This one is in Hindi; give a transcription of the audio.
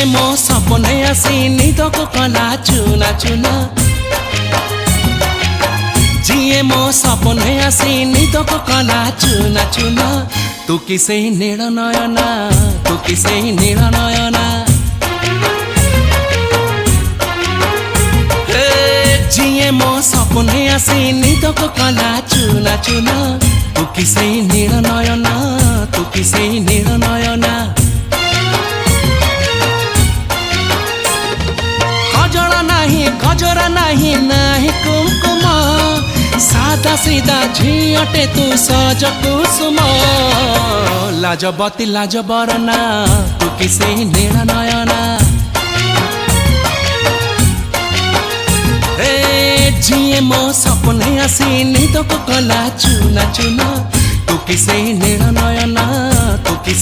जिए मो सपने आसी निदक कला चुना चुना जिए मो सपने आसी निदक कला चुना चुना तू किसे नील नयना तू किसे नील नयना जिए मो सपने आसी निदक कला चुना चुना तू किसे नील नयना तू किसे नील नयना गजरा नहीं नाही कुमकुम सादा सीधा झीटे तू सज कुसुम लाजबती लाज बरना तू किसे नील नयना जिए मो सपने आसी निदक कला चुना चुना तू किसे नील नयना तू किसे